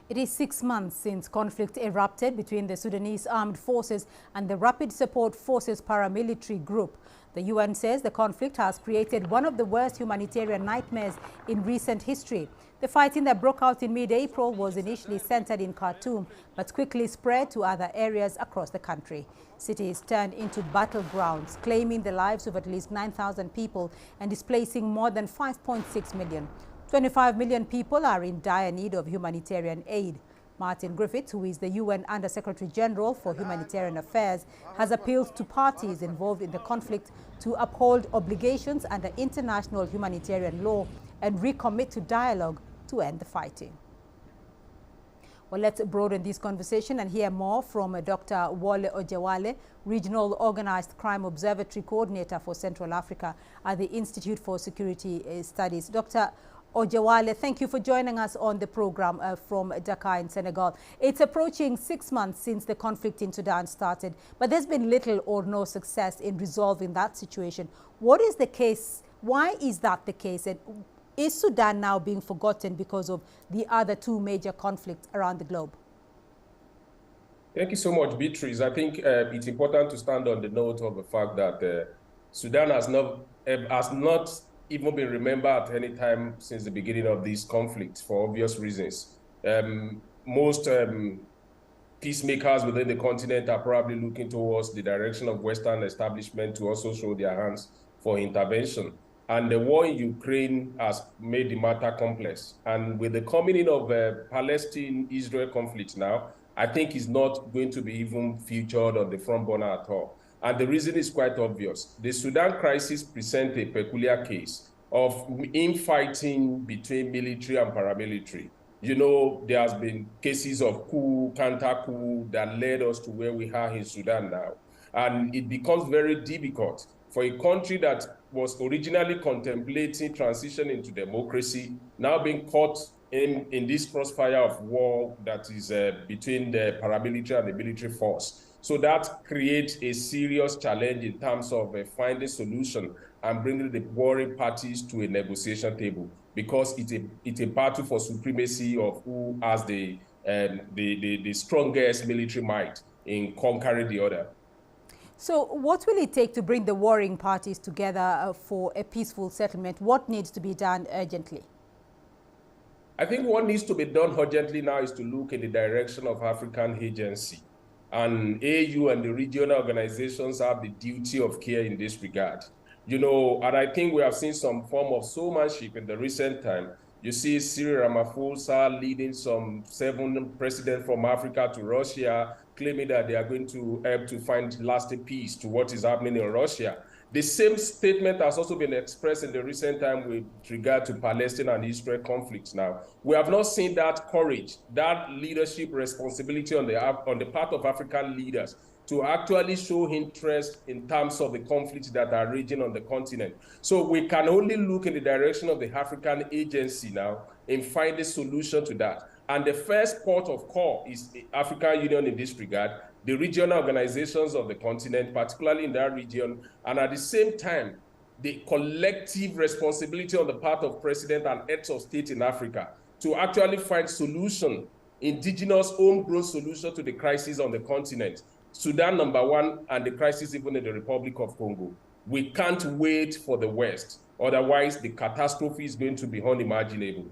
It is 6 months since conflict erupted between the Sudanese Armed Forces and the Rapid Support Forces paramilitary group. The UN says the conflict has created one of the worst humanitarian nightmares in recent history. The fighting that broke out in mid-April was initially centered in Khartoum, but quickly spread to other areas across the country. Cities turned into battlegrounds, claiming the lives of at least 9,000 people and displacing more than 5.6 million. 25 million people are in dire need of humanitarian aid. Martin Griffiths, who is the UN Under-Secretary General for Humanitarian Affairs, has appealed to parties involved in the conflict to uphold obligations under international humanitarian law and recommit to dialogue to end the fighting. Well, let's broaden this conversation and hear more from Dr. Wole Ojewale, Regional Organized Crime Observatory Coordinator for Central Africa at the Institute for Security Studies. Dr. Ojewale, thank you for joining us on the program from Dakar in Senegal. It's approaching 6 months since the conflict in Sudan started, but there's been little or no success in resolving that situation. What is the case? Why is that the case? And is Sudan now being forgotten because of the other two major conflicts around the globe? Thank you so much, Beatrice. I think it's important to stand on the note of the fact that Sudan has not even been remembered at any time since the beginning of this conflict for obvious reasons. Most peacemakers within the continent are probably looking towards the direction of Western establishment to also show their hands for intervention. And the war in Ukraine has made the matter complex. And with the coming in of Palestine-Israel conflict now, I think it's not going to be even featured on the front burner at all. And the reason is quite obvious. The Sudan crisis presents a peculiar case of infighting between military and paramilitary. You know, there has been cases of coup, counter-coup that led us to where we are in Sudan now. And it becomes very difficult for a country that was originally contemplating transition into democracy, now being caught in this crossfire of war that is between the paramilitary and the military force. So that creates a serious challenge in terms of finding solution and bringing the warring parties to a negotiation table, because it's a battle for supremacy of who has the strongest military might in conquering the other. So what will it take to bring the warring parties together for a peaceful settlement? What needs to be done urgently? I think what needs to be done urgently now is to look in the direction of African agency. And AU and the regional organizations have the duty of care in this regard. You know, and I think we have seen some form of showmanship in the recent time. You see Cyril Ramaphosa leading some 7 presidents from Africa to Russia, claiming that they are going to help to find lasting peace to what is happening in Russia. The same statement has also been expressed in the recent time with regard to Palestine and Israel conflicts now. We have not seen that courage, that leadership responsibility on the part of African leaders to actually show interest in terms of the conflicts that are raging on the continent. So we can only look in the direction of the African agency now in finding a solution to that. And the first port of call is the African Union in this regard, the regional organizations of the continent, particularly in that region, and at the same time, the collective responsibility on the part of president and heads of state in Africa to actually find solution, indigenous homegrown solution to the crisis on the continent. Sudan, #1, and the crisis even in the Republic of Congo. We can't wait for the West. Otherwise, the catastrophe is going to be unimaginable.